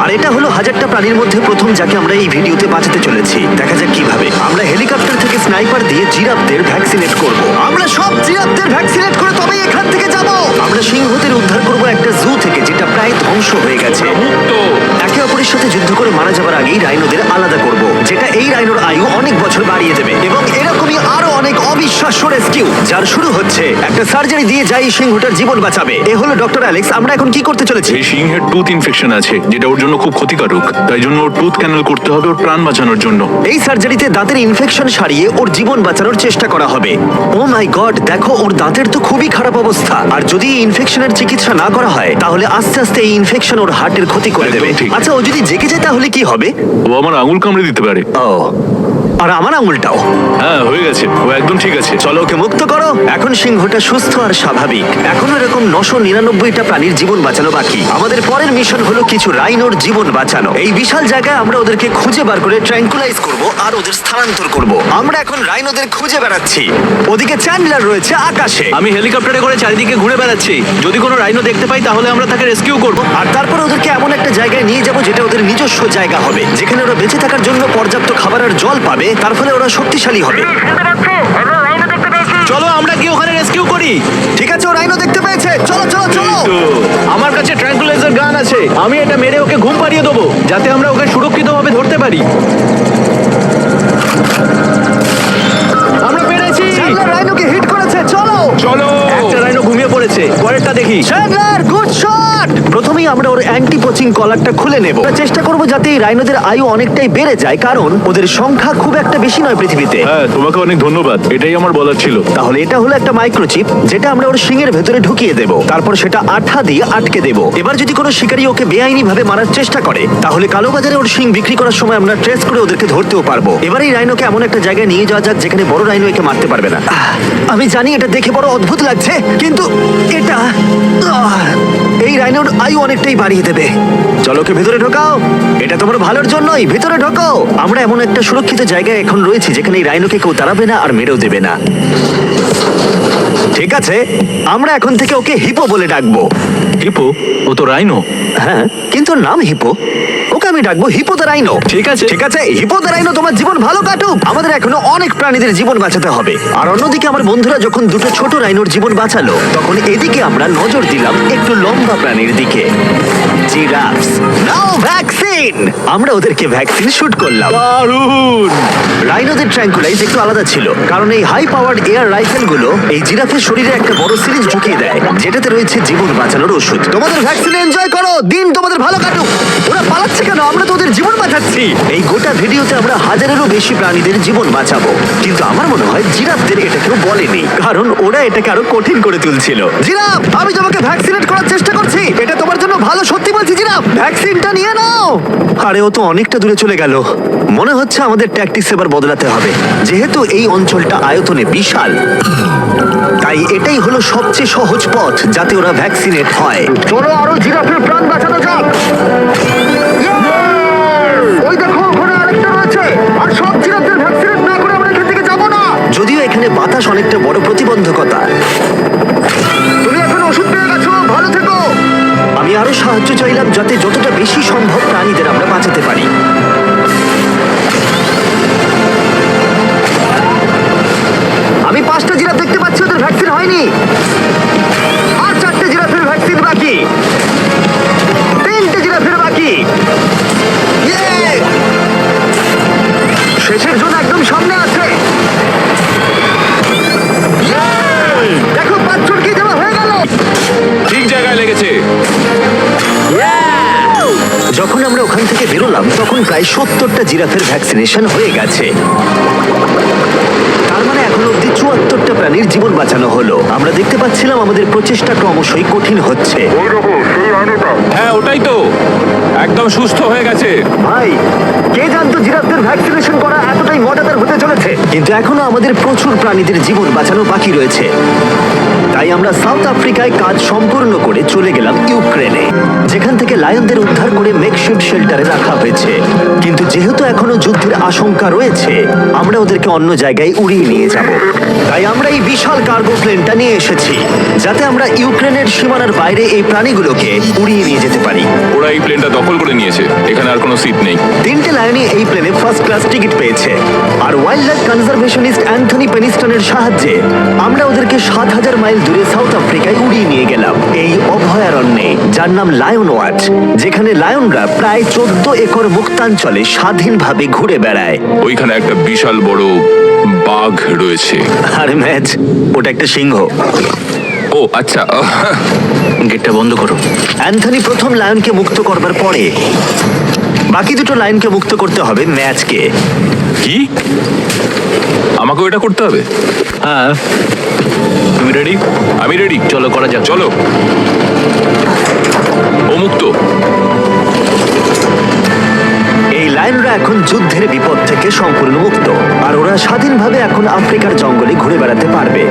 আর এটা হলো হাজারটা প্রাণীর মধ্যে প্রথম যাকে আমরা এই ভিডিওতে বাঁচাতে চলেছি। দেখা যাক কিভাবে আমরা হেলিকপ্টার থেকে স্নাইপার দিয়ে জিরাফদের ভ্যাকসিনেট করব। আমরা সব জিরাফদের ভ্যাকসিনেট করে তবেই এখান থেকে যাব। আমরা সিংহদের উদ্ধার করব একটা জু থেকে যেটা প্রায় ধ্বংস হয়ে গেছে। একে অপরের সাথে যুদ্ধ করে মারা যাবার আগেই রাইনোদের আলাদা করব, যেটা এই রাইনোর আয়ু অনেক বছর বাড়িয়ে দেবে। এবং এরকমই আরো অনেক অবিশ্বাস্য রেস্কিউ যার শুরু হচ্ছে একটা সার্জারি দিয়ে যাই সিংহটার জীবন বাঁচাবে। এ হলো ডক্টর অ্যালেক্স। আমরা এখন কি করতে চলেছি? এই সিংহের টুথ ইনফেকশন আছে যেটা ওর জন্য খুব ক্ষতিকারক, তাই জন্য ওর টুথ ক্যানেল করতে হবে ওর প্রাণ বাঁচানোর জন্য। এই সার্জারিতে দাঁতের ইনফেকশন সারিয়ে ওর জীবন বাঁচানোর চেষ্টা করা হবে। ও মাই গড, দেখো ওর দাঁতের তো খুবই খারাপ অবস্থা। আর যদি এই ইনফেকশনের চিকিৎসা না করা হয় তাহলে আস্তে আস্তে এই ইনফেকশন ওর হার্টের ক্ষতি করে দেবে। একদম ঠিক। আচ্ছা, ও যদি জেগে যায় তাহলে কি হবে? ও আমার আঙুল কামড়ে দিতে পারে। ও, আর আমার আঙুলটাও। হ্যাঁ, হয়ে গেছে, ও একদম ঠিক আছে। চলো ওকে মুক্ত করো। এখন সিংহটা সুস্থ আর স্বাভাবিক। এখন এরকম 999টা প্রাণীর জীবন বাঁচানো বাকি। আমাদের পরের মিশন হলো কিছু রাইনোর জীবন বাঁচানো। এই বিশাল জায়গায় আমরা ওদেরকে খুঁজে বার করে ট্র্যাঙ্কুলাইজ করব আর ওদের স্থানান্তর করব। আমরা এখন রাইনোদের খুঁজে বেড়াচ্ছি। ওদিকে চ্যান্ডলার রয়েছে আকাশে। আমি হেলিকপ্টারে করে চারিদিকে ঘুরে বেড়াচ্ছি। যদি কোনো রাইনো দেখতে পাই তাহলে আমরা তাকে রেস্কিউ করব। আর তারপর ওদেরকে এমন একটা জায়গায় নিয়ে যাব যেটা ওদের নিজস্ব জায়গা হবে, যেখানে ওরা বেঁচে থাকার জন্য পর্যাপ্ত খাবার আর জল পাবে। তার ফলে ওরা শক্তিশালী হবে। চলো আমরা কি ওখানে রেস্কিউ করি? ঠিক আছে, ও রাইনো দেখতে পেয়েছে। চলো চলো চলো। আমার কাছে ট্র্যাঙ্কুলাইজার গান আছে। আমি এটা মেরে ওকে ঘুম পাড়িয়ে দেবো যাতে আমরা ওকে সুরক্ষিতভাবে ধরতে পারি। আমরা পেরেছি। চ্যান্ডলার রাইনোকে হিট করেছে। চলো চলো। একটা রাইনো ঘুমিয়ে পড়েছে, পরেরটা দেখি। Chandler, good shot. প্রথমেই আমরা ওর অ্যান্টি পোচিং কলারটা খুলে নেব। আমরা চেষ্টা করব যাতে এই রাইনোদের আয়ু অনেকটাই বেড়ে যায়, কারণ ওদের সংখ্যা খুব একটা বেশি নয় পৃথিবীতে। হ্যাঁ, তোমাকে অনেক ধন্যবাদ, এটাই আমার বলার ছিল। তাহলে এটা হলো একটা মাইক্রোচিপ যেটা আমরা ওর শিংয়ের ভেতরে ঢুকিয়ে দেব। তারপর সেটা আঠা দিয়ে আটকে দেব। এবার যদি কোনো শিকারী ওকে বেআইনি ভাবে মারার চেষ্টা করে তাহলে কালোবাজারে ওর শিং বিক্রি করার সময় আমরা ট্রেস করে ওদেরকে ধরতেও পারবো। এবার এই রাইনোকে এমন একটা জায়গায় নিয়ে যাওয়া যাক যেখানে বড় রাইনো একে মারতে পারবে না। আমি জানি এটা দেখে বড় অদ্ভুত লাগছে, কিন্তু এটা এই রাইনোর আয়ু অনেকটাই বাড়িয়ে দেবে। চলো ওকে ভেতরে ঢোকাও, এটা তোমার ভালোর জন্যই। ভেতরে ঢোকাও। আমরা এমন একটা সুরক্ষিত জায়গায় এখন রয়েছি যেখানে এই রাইনোকে কেউ তাড়াবে না আর মেরেও দেবে না। ঠিক আছে, আমরা এখন থেকে ওকে হিপো বলে ডাকবো। হিপো? ও তো রাইনো। হ্যাঁ, কিন্তু ওর নাম হিপো। ওকে আমি ডাকবো হিপো দ্য রাইনো। ঠিক আছে। ঠিক আছে, হিপো দ্য রাইনো, তোমার জীবন ভালো কাটুক। আমাদের এখনো অনেক প্রাণীদের জীবন বাঁচাতে হবে। আর অন্যদিকে আমার বন্ধুরা যখন দুটো ছোট রাইনোর জীবন বাঁচালো, তখন এদিকে আমরা নজর দিলাম একটু লম্বা প্রাণীর দিকে। জিরাফস। নাও ভ্যাকসিন। আমরা ওদেরকে ভ্যাকসিন শুট করলাম। দারুণ। রাইনোদের ট্র্যাঙ্কুলাইজ একটু আলাদা ছিল, কারণ এই হাই পাওয়ার্ড এয়ার রাইফেলগুলো এই জিরাফের শরীরে একটা বড় সিরিঞ্জ ঢুকিয়ে দেয় যেটাতে রয়েছে জীবন বাঁচানোর ওষুধ। তোমাদের ভ্যাকসিন এনজয় করো, দিন তোমাদের ভালো কাটুক। ওরা পালাচ্ছে কেন? আমরা তো ওদের জীবন বাঁচাচ্ছি। এই গোটা ভিডিওতে আমরা হাজারেরও বেশি প্রাণীদের জীবন বাঁচাবো, কিন্তু আমার মনে হয় জিরাফদের এটা কেউ বলেনি, কারণ ওরা এটাকে আরো কঠিন করে তুলছিল। জিরাফ, আমি তোমাকে ভ্যাকসিনেট করার চেষ্টা করছি। এটা তোমার জন্য ভালো, সত্যি বলছি জিরাফ, ভ্যাকসিনটা নিয়ে নাও। আরে ও তো অনেকটা দূরে চলে গেল। মনে হচ্ছে আমাদের ট্যাকটিক্স এবার বদলাতে হবে, যেহেতু এই অঞ্চলটা আয়তনে বিশাল। তাই এটাই হলো সবচেয়ে সহজ পথ যাতে ওরা ভ্যাকসিনেট হয়। চলো আরো জিরাফের প্রাণ বাঁচানো যাক। ওই দেখো, ওখানে আরেকটা রয়েছে। আর সব জিরাফদের ভ্যাকসিনেট না করে আমরা এখান থেকে যাব না। যদিও এখানে বাতাস অনেকটা বড় প্রতিবন্ধকতা। তুমি এখন ওষুধ পেয়ে গেছো, ভালো থেকো। আমি আরো সাহায্য চাইলাম যাতে যতটা বেশি সম্ভব প্রাণীদের আমরা বাঁচাতে পারি। আমি 5টা জিরাফ দেখতে পাচ্ছি, ওদের ভ্যাকসিন হয়নি। আর 4টে জিরাফের ভ্যাকসিন বাকি। 3টে জিরাফের বাকি। ইয়ে! শেষের জন্য একদম সামনে আছে। ইয়ে! দেখো, 5 জনকে দেওয়া হয়ে গেল। ঠিক জায়গায় লেগেছে। যখন আমরা ওখান থেকে বেরোলাম তখন প্রায় 70টা জিরাফের ভ্যাকসিনেশন হয়ে গেছে। তার মানে এখন অব্দি 74টা প্রাণীর জীবন বাঁচানো হলো। আমরা দেখতে পাচ্ছিলাম আমাদের প্রচেষ্টা ক্রমশই কঠিন হচ্ছে। হ্যাঁ, ওটাই তো, একদম সুস্থ হয়ে গেছে। ভাই, কে জানতো জিরাফদের ভ্যাকসিনেশন করা এতটাই মজাদার হতে চলেছে। কিন্তু এখনো আমাদের প্রচুর প্রাণীদের জীবন বাঁচানো বাকি রয়েছে। তাই আমরা সাউথ আফ্রিকায় কাজ সম্পূর্ণ করে চলে গেলাম ইউক্রেনে, যেখান থেকে লায়নদের উদ্ধার করে মেকশিফট শেল্টারে রাখা হয়েছে। কিন্তু যেহেতু এখনো যুদ্ধের আশঙ্কা রয়েছে, আমরা ওদেরকে অন্য জায়গায় উড়িয়ে নিয়ে যাব। তাই আমরা এই বিশাল কার্গো প্লেনটা নিয়ে এসেছি, যাতে আমরা ইউক্রেনের সীমানার বাইরে এই প্রাণীগুলোকে উড়িয়ে নিয়ে যেতে পারি। ওরা এই প্লেনটা দখল করে নিয়েছে, এখানে আর কোনো সিট নেই। 3টে লায়নই এই প্লেনে ফার্স্ট ক্লাস টিকিট পেয়েছে। আর ওয়াইল্ড লাইফ কনজারভেশনিস্ট অ্যান্থনি পেনিস্টনের সাহায্যে আমরা ওদেরকে 7,000 মাইল দূরে সাউথ আফ্রিকায় উড়িয়ে নিয়ে গেলাম, এই অভয়ারণ্যে, যার নাম লায়ন ওয়াচ, যেখানে লায়নরা প্রায় 14 একর মুক্তাঞ্চলে স্বাধীনভাবে ঘুরে বেড়ায়। ওইখানে একটা বিশাল বড় বাঘ রয়েছে। আর ম্যাচ, ওটা একটা সিংহ। ও আচ্ছা, গেটটা বন্ধ করো। অ্যান্থনি প্রথম লায়নকে মুক্ত করবার পরে বাকি দুটো লায়নকে মুক্ত করতে হবে ম্যাচকে। কি আমাকেও এটা করতে হবে? হ্যাঁ, তুমি রেডি? আমি রেডি, চলো করা যাক। চলো। ও মুক্ত। এই লায়নরা এখন যুদ্ধের বিপদ থেকে সম্পূর্ণ মুক্ত, আর ওরা স্বাধীনভাবে এখন আফ্রিকার জঙ্গলে ঘুরে বেড়াতে পারবে।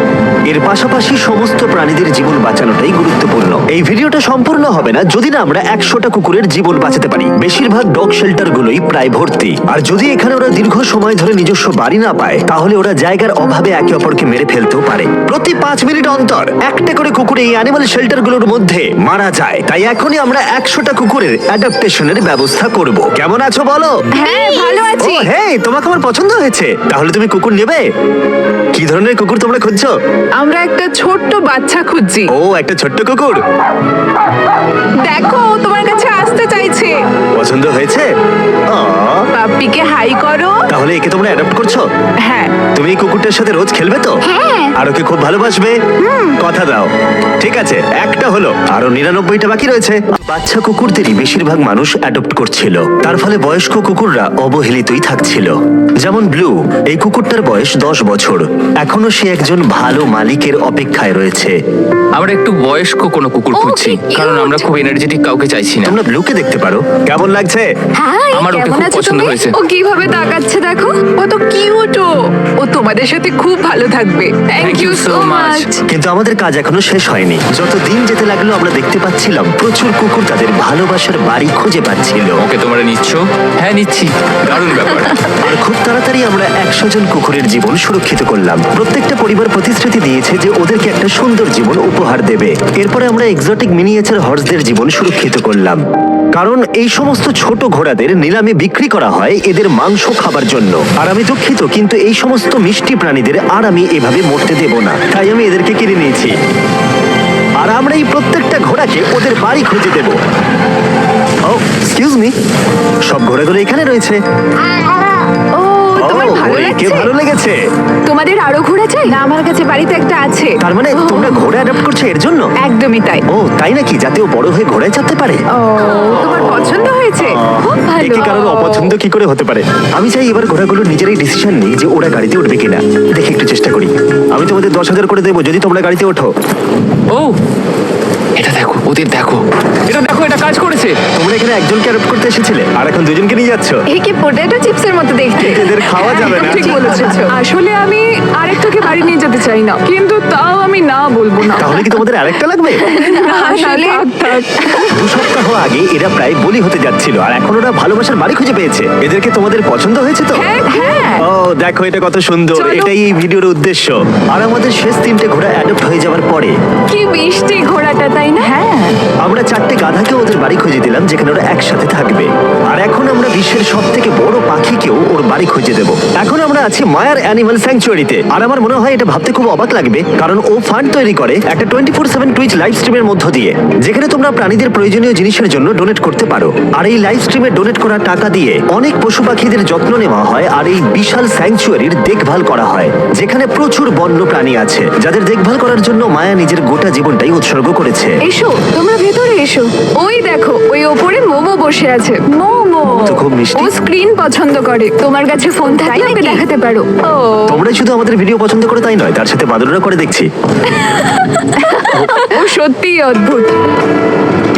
এর পাশাপাশি সমস্ত প্রাণীদের জীবন বাঁচানোটাই গুরুত্বপূর্ণ। এই ভিডিওটা সম্পূর্ণ হবে না যদি না আমরা 100টা কুকুরের জীবন বাঁচাতে পারি। বেশিরভাগ ডগ শেল্টার গুলোই প্রায় ভর্তি, আর যদি এখানে ওরা দীর্ঘ সময় ধরে নিজস্ব বাড়ি না পায়, তাহলে ওরা জায়গার অভাবে একে অপরকে মেরে ফেলতেও পারে। প্রতি 5 মিনিট অন্তর একটা করে কুকুর এই অ্যানিমাল শেল্টার গুলোর মধ্যে মারা যায়। তাই এখনই আমরা 100টা কুকুরের অ্যাডাপ্টেশনের ব্যবস্থা করব। কেমন আছো বলো? হ্যাঁ, ভালো আছি। ও হেই, তোমাকে আমার পছন্দ হয়েছে। তাহলে তুমি কুকুর নেবে? কি ধরনের কুকুর তোমরা খুঁজছো? আমরা একটা ছোট্ট বাচ্চা খুঁজছি। ও, একটা ছোট্ট কুকুর। দেখো, ও তোমার কাছে আসতে চাইছে। পছন্দ হয়েছে? আ, পাপ্পিকে হাই করো। তাহলে একে তোমরা অ্যাডপ্ট করছো? হ্যাঁ। তুমি এই কুকুরটার সাথে রোজ খেলবে তো? হ্যাঁ। আর ওকে খুব ভালোবাসবে? কথা দাও। ঠিক আছে, একটা হলো, আরো 99টা বাকি রয়েছে। বাচ্চা কুকুরদেরই বেশিরভাগ মানুষ অ্যাডপ্ট করছিল, তার ফলে বয়স্ক কুকুররা অবহেলিতই থাকছিল। যেমন ব্লু, এই কুকুরটার বয়স 10 বছর। এখনো সে একজন ভালো মালিকের অপেক্ষায় রয়েছে। আমরা একটু বয়স্ক কোনো কুকুর ও, খুঁজছি, কি cute! কারণ আমরা খুব এনার্জেটিক কাউকে চাইছি না। তোমরা ব্লুকে দেখতে পারো। কেমন লাগছে? হাই, আমার ওকে কেমন খুব আছো পছন্দ তুমি? হয়েছে। ও কিভাবে তাকাচ্ছে দেখো। কত কিউট ও। ও তোমাদের সাথে খুব ভালো থাকবে। Thank you so much. কিন্তু আমাদের কাজ এখনো শেষ হয়নি। যত দিন যেতে লাগলো আমরা দেখতে পাচ্ছিলাম প্রচুর কুকুর তাদের ভালোবাসার বাড়ি খুঁজে পাচ্ছিল। ওকে তোমরা নিচ্ছ? হ্যাঁ নিচ্ছি। দারুণ ব্যাপার। আর খুব তাড়াতাড়ি আমরা 100 জন কুকুরের জীবন সুরক্ষিত করলাম। প্রত্যেকটা পরিবার প্রতিশ্রুতি দিয়েছে যে ওদেরকে একটা সুন্দর জীবন উপহার দেবে। এরপরে আমরা এক্সোটিক মিনিয়েচার হর্সদের জীবন সুরক্ষিত করলাম, কারণ এই সমস্ত ছোট ঘোড়াদের নিলামে বিক্রি করা হয় এদের মাংস খাবার জন্য। আর আমি দুঃখিত, কিন্তু এই সমস্ত মিষ্টি প্রাণীদের আর আমি এভাবে মরতে দেব না, তাই আমি এদেরকে কিনে নিয়েছি। আর আমরা এই প্রত্যেকটা ঘোড়াকে ওদের বাড়ি খুঁজে দেব। ও এক্সকিউজ মি, সব ঘোড়াগুলো এখানে রয়েছে। ও, তোমার ও, ভালো একে লাগছে? ভালো লেগেছে। তোমাদের আরো ঘোড়া চাই? না, আমার কাছে বাড়িতে একটা আছে। তার মানে ও, তোমরা ঘোড়া অ্যাডাপ্ট করছো এর জন্য? একদমই তাই। ও তাই নাকি? যাতে ও বড় হয়ে ঘোড়ায় চাপতে পারে। ও, তোমার পছন্দ হয়েছে? খুব ভালো। একে কারোর অপছন্দ কি করে হতে পারে? আমি চাই এবার ঘোড়াগুলো নিজেরাই ডিসিশন নিই যে ওরা গাড়িতে উঠবে কিনা। দেখি, একটু চেষ্টা করি। আমি তোমাদের 10,000 করে দেবো যদি তোমরা গাড়িতে ওঠো। ও এটা দেখো, ওদের দেখো, এটা দেখো, এটা কাজ করেছে। তোমরা এখানে একজনকে অ্যাডপ্ট করতে এসেছিলে, আর এখন দুজনকে নিয়ে যাচ্ছ। এই কি পটেটো চিপসের মতো দেখতে? এদের খাওয়া যাবে না। ঠিক বলেছো। আসলে আমি আরেকটাকে বাড়ি নিয়ে যেতে চাই না, কিন্তু তাও আমি না বলবো না। তাহলে কি তোমাদের আরেকটা লাগবে? আসলে থাক। 2 সপ্তাহ আগে এরা প্রায় বলি হতে যাচ্ছিল, আর এখন ওরা ভালোবাসার বাড়ি খুঁজে পেয়েছে। এদেরকে তোমাদের পছন্দ হয়েছে তো? হ্যাঁ। ও দেখো, এটা কত সুন্দর। চলো। এটাই এই ভিডিওর উদ্দেশ্য। আর আমাদের শেষ 3টে ঘোড়া অ্যাডপ্ট হয়ে যাওয়ার পরে কি মিষ্টি ঘোড়াটা, তাই না? হ্যাঁ। আমরা 4টে গাধাকে ওদের বাড়ি খুঁজে দিলাম, যেখানে ওরা একসাথে থাকবে। আর এখন আমরা বিশ্বের সব থেকে বড় পাখিকেও ওর বাড়ি খুঁজে দেব। এখন আমরা আছি মায়ার অ্যানিমাল স্যাংচুয়ারিতে, আর আমার মনে হয় এটা ভাবতে খুব অবাক লাগবে, কারণ ও ফান্ড তৈরি করে একটা 24/7 টুইচ লাইভ স্ট্রিমের মধ্য দিয়ে, যেখানে তোমরা প্রাণীদের প্রয়োজনীয় জিনিসের জন্য ডোনেট করতে পারো। আর এই লাইভ স্ট্রিমে ডোনেট করা টাকা দিয়ে অনেক পশু পাখিদের যত্ন নেওয়া হয়, আর এই বিশাল স্যাংচুয়ারির দেখভাল করা হয়, যেখানে প্রচুর বন্য প্রাণী আছে, যাদের দেখভাল করার জন্য মায়া নিজের গোটা জীবনটাই উৎসর্গ করেছে। এসো, তোমরা ভেতরে এসো। ওই দেখো, ওই ওপরে মোমো বসে আছে। মোমো তো খুব মিষ্টি। ও স্ক্রিন পছন্দ করে। তোমার কাছে ফোন থাকলে ওকে দেখাতে পারো। ও তোমরা শুধু আমাদের ভিডিও পছন্দ করে তাই নয়, তার সাথে বাদররা করে দেখছি। ও সত্যিই অদ্ভুত।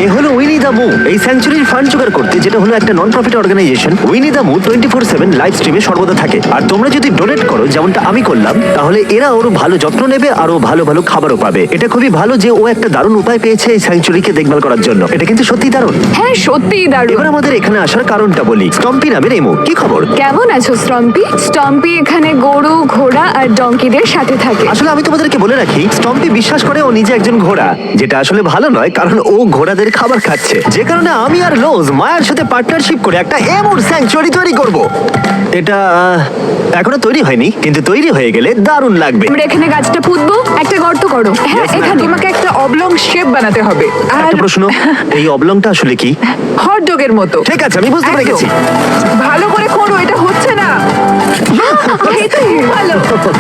এ হলো উইনি দ্য মু, এই স্যাংচুরির ফান্ড জোগাড় করতে, যেটা হলো একটা নন প্রফিট অর্গানাইজেশন। উইনি দ্য মু 24/7 লাইভ স্ট্রিমে সর্বদা থাকে। আর তোমরা যদি ডোনেট করো, যেমনটা আমি করলাম, তাহলে এরা ওর ভালো যত্ন নেবে আর ও ভালো ভালো খাবারও পাবে। এটা খুবই ভালো যে ও একটা দারুণ উপায় পেয়েছে এই স্যাংচুরিকে দেখভাল করার জন্য। এটা কিন্তু সত্যি দারুণ। হ্যাঁ সত্যিই দারুণ। এবার আমাদের এখানে আসার কারণটা বলি। স্টম্পি নামের এমু, কি খবর? কেমন আছো স্টম্পি? স্টম্পি এখানে গরু, ঘোড়া আর ডঙ্কিদের সাথে থাকে। আসলে আমি তোমাদেরকে বলে রাখি, স্টম্পি বিশ্বাস করে ও নিজে একজন ঘোড়া, যেটা আসলে ভালো নয়, কারণ ও ঘোড়াদের খাবার খাচ্ছে। যে কারণে আমি আর লোজ মায়ের সাথে পার্টনারশিপ করে একটা এমুর স্যাংচুয়ারি তৈরি করব। এটা এখনো তৈরি হয়নি, কিন্তু তৈরি হয়ে গেলে দারুণ লাগবে। আমরা এখানে গাছটা পুঁতবো, একটা গর্ত করো। হ্যাঁ Yes, ma'am. এখানে তোমাকে একটা অবলং শেপ বানাতে হবে আর একটা প্রশ্ন, এই অবলংটা আসলে কি? হট ডগের মতো। ঠিক আছে, আমি বুঝতে পেরে একদম। গেছি। ভালো করে খোঁড়ো, এটা হচ্ছে না। এই তো খুব ভালো।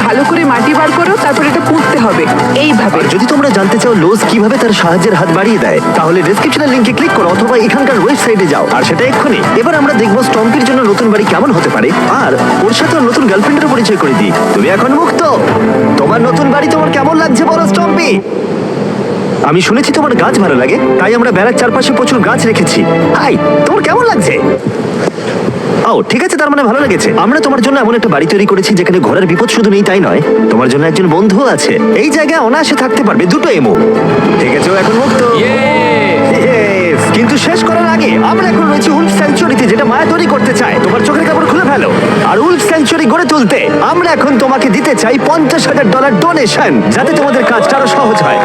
ভালো করে মাটি বার করো, তারপর এটা পুঁততে হবে এইভাবে। আর যদি তোমরা জানতে চাও লোজ কিভাবে তার সাহায্যের হাত বাড়িয়ে দেয়, তাহলে ডেসক্রিপশনের লিংকে ক্লিক করো অথবা এখানকার ওয়েবসাইটে যাও, আর সেটা এক্ষুনি। এবার আমরা দেখবো স্টম্পির জন্য নতুন বাড়ি কেমন হতে পারে, আর ওর সাথে ওর নতুন গার্লফ্রেন্ডের পরিচয় করে দিই। তুমি এখন মুক্ত। তোমার নতুন বাড়ি তোমার কেমন লাগছে বলো স্টম্পি? আমি শুনেছি তোমার গাছ ভালো লাগে, তাই আমরা বেড়ার চারপাশে প্রচুর গাছ রেখেছি। হাই, তোমার কেমন লাগছে? ও ঠিক আছে, তার মানে ভালো লেগেছে। আমরা তোমার জন্য এমন একটা বাড়ি তৈরি করেছি যেখানে ঘোরার বিপদ শুধু নেই তাই নয়, তোমার জন্য একজন বন্ধু আছে। এই জায়গায় অনায়াসে থাকতে পারবে দুটো এমো। ঠিক আছে, ও এখন মুক্ত। Yes! কিন্তু শেষ করার আগে আমরা এখন রয়েছি উলফ স্যাংচুয়ারিতে, যেটা মায়া তৈরি করতে চায়। তোমার চোখের কাপড় খুলে ফেলো। আর উলফ স্যাংচুয়ারি গড়ে তুলতে আমরা এখন তোমাকে দিতে চাই $50,000 ডোনেশন, যাতে তোমাদের কাজটা আরো সহজ হয়।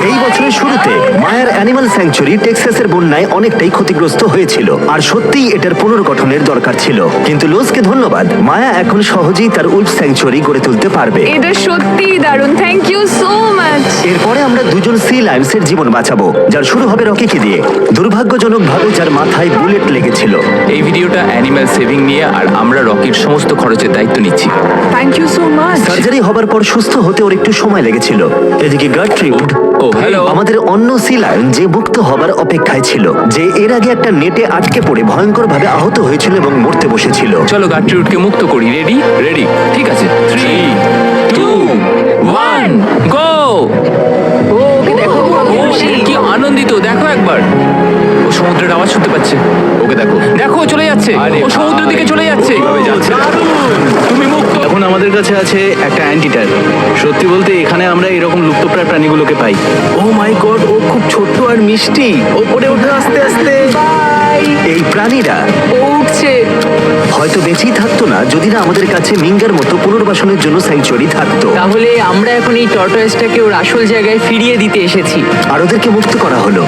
এই বছরের শুরুতে মায়ার অ্যানিমাল স্যাংচুরি টেক্সাসের বন্যায় অনেকটাই ক্ষতিগ্রস্ত হয়েছিল, আর সত্যিই এটার পুনর্গঠনের দরকার ছিল। কিন্তু লোজকে ধন্যবাদ, মায়া এখন সহজেই তার উলফ স্যাংচুয়ারি গড়ে তুলতে পারবে। এটা সত্যিই দারুণ, থ্যাংক ইউ সো মাচ। এরপরে আমরা দুজন সি লায়ন্সের জীবন বাঁচাবো, যার শুরু হবে রকিকে দিয়ে, দুর্ভাগ্যজনকভাবে যার মাথায় বুলেট লেগেছিল। এই ভিডিওটা অ্যানিম্যাল সেভিং নিয়ে, আর আমরা রকির সমস্ত খরচের দায়িত্ব নিচ্ছি। Thank you so much. Surgery হবার পর সুস্থ হতে ওর একটু সময় লেগেছিল। এদিকে গার্ট্রিউড, ও হ্যালো। আমাদের অন্য সি লায়ন, যে মুক্ত হবার অপেক্ষায় ছিল, যে এর আগে একটা নেটে আটকে পড়ে ভয়ঙ্করভাবে আহত হয়েছিল এবং মরতে বসেছিল। চলো গাট্রিউডকে মুক্ত করি। রেডি? রেডি। ঠিক আছে। 3, 2, 1, গো! ও ওকে দেখো, ও ও খুশি। কি আনন্দিত, দেখো একবার। ও সমুদ্রের আওয়াজ শুনতে পাচ্ছে। ওকে দেখো। দেখো চলে যাচ্ছে, ও সমুদ্রের দিকে চলে যাচ্ছে। দারুণ! তুমি মুক্ত। এখন আমাদের কাছে আছে একটা অ্যান্টিটাইড। সত্যি বলতে এখানে আমরা এরকম লুপ্তপ্রায় প্রাণীগুলোকে পাই। ও মাই গড, ও খুব ছোট্ট আর মিষ্টি। ওপরে ওঠে আস্তে আস্তে। এই প্রাণীরা ও উঠছে। হয়তো বেঁচেই থাকতো না যদি না আমাদের কাছে মিঙ্গার মতো পুনর্বাসনের জন্য স্যাংচুয়ারি থাকতো। তাহলে আমরা এখন এই টর্টয়েসটাকে ওর আসল জায়গায় ফিরিয়ে দিতে এসেছি। আর ওদেরকে মুক্ত করা হলো।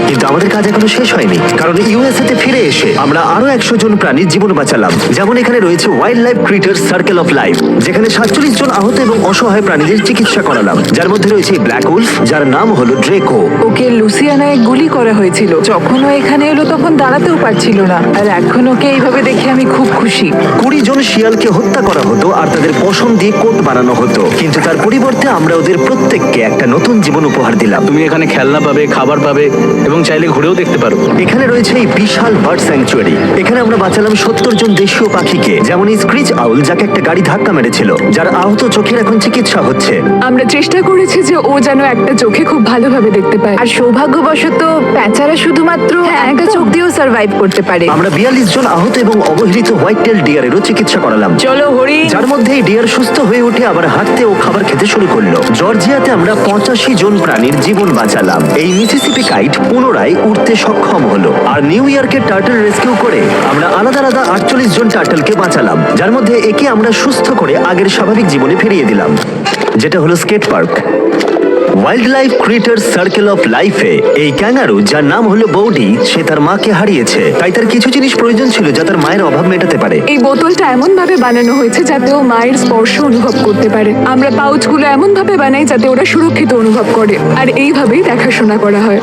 কিন্তু আমাদের কাজ এখনো শেষ হয়নি, কারণ ইউএসএ তে ফিরে এসে আমরা আরো 100 জন প্রাণীর জীবন বাঁচালাম। যেমন এখানে রয়েছে wild life critter circle of life, যেখানে 47 জন আহত এবং অসহায় প্রাণীদের চিকিৎসা করালাম, যার মধ্যে রয়েছে ব্ল্যাক উলফ, যার নাম হলো ড্রেকো। ওকে লুসিয়ানায় গুলি করা হয়েছিল। যখন ও এখানে এলো তখন দাঁড়াতেও পারছিল না, আর এখন ওকে এইভাবে দেখে আমি খুব খুশি। 20 জন শিয়ালকে হত্যা করা হতো আর তাদের পশম দিয়ে কোট বানানো হতো, কিন্তু তার পরিবর্তে আমরা ওদের প্রত্যেককে একটা নতুন জীবন উপহার দিলাম। তুমি এখানে খেলনা পাবে, খাবার পাবে এবং চাইলে ঘুরেও দেখতে পারো। এখানে রয়েছে এই বিশাল বার্ড স্যাংচুয়ারি। এখানে আমরা বাঁচালাম 70 জন দেশীয় পাখিকে, যেমন এই স্ক্রিচ আউল, যাকে একটা গাড়ি ধাক্কা মেরেছিল, যার আহত চোখের এখন চিকিৎসা হচ্ছে। আমরা চেষ্টা করেছি যে ও যেন একটা চোখে খুব ভালোভাবে দেখতে পায়। আর সৌভাগ্যবশত প্যাঁচারা শুধুমাত্র একটা চোখ দিয়েও সার্ভাইভ করতে পারে। আমরা 42 জন আহত এবং অবহেলিত হোয়াইট টেল ডিয়ারেরও চিকিৎসা করালাম, চলো হরিণ। যার মধ্যে এই ডিয়ার সুস্থ হয়ে উঠে আবার হাঁটতে ও খাবার খেতে শুরু করলো। জর্জিয়াতে আমরা 85 জন প্রাণীর জীবন বাঁচালাম। এই মিসিসিপি কাইট পুনরায় উঠতে সক্ষম হলো। আর নিউ ইয়র্কে টার্টল রেস্কিউ করে আমরা আলাদা আলাদা 48 জন টার্টলকে বাঁচালাম, যার মধ্যে একে আমরা সুস্থ করে আগের স্বাভাবিক জীবনে ফিরিয়ে দিলাম, যেটা হলো skate park. Wild life critter circle of লাইফে এই ক্যাঙ্গারু, যার নাম হলো বৌডি, সে তার মাকে হারিয়েছে, তাই তার কিছু জিনিস প্রয়োজন ছিল যা তার মায়ের অভাব মেটাতে পারে। এই বোতলটা এমন ভাবে বানানো হয়েছে যাতে ও মায়ের স্পর্শ অনুভব করতে পারে। আমরা পাউচগুলো এমন ভাবে বানাই যাতে ওরা সুরক্ষিত অনুভব করে, আর এইভাবেই দেখাশোনা করা হয়।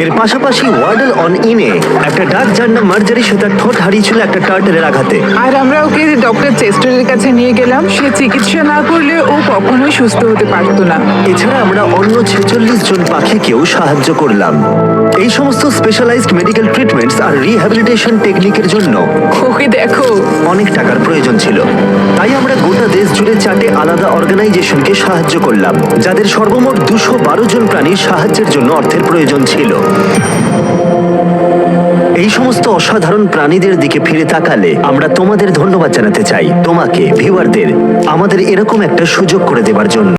এর পাশাপাশি ওয়ার্ডল অন ইনে একটা ডাক, যার নাম মার্জারি, সে তার ঠোঁট হারিয়েছিল একটা টার্টেলের আঘাতে। আর আমরা ওকে ডক্টর চেস্টারের কাছে নিয়ে গেলাম। সে চিকিৎসা না করলে ও কখনোই সুস্থ হতে পারতো না। এছাড়া আমরা অন্য 46 জন পাখিকেও সাহায্য করলাম। এই সমস্ত স্পেশালাইজড মেডিকেল ট্রিটমেন্টস আর রিহ্যাবিলিটেশন টেকনিকের জন্য ওকে দেখো। অনেক টাকার প্রয়োজন ছিল, তাই আমরা গোটা দেশ জুড়ে 4টে আলাদা অর্গানাইজেশনকে সাহায্য করলাম, যাদের সর্বমোট 212 জন প্রাণীর সাহায্যের জন্য অর্থের প্রয়োজন ছিল। এই সমস্ত অসাধারণ প্রাণীদের দিকে ফিরে তাকালে আমরা তোমাদের ধন্যবাদ জানাতে চাই, তোমাকে ভিউয়ারদের, আমাদের এরকম একটা সুযোগ করে দেবার জন্য।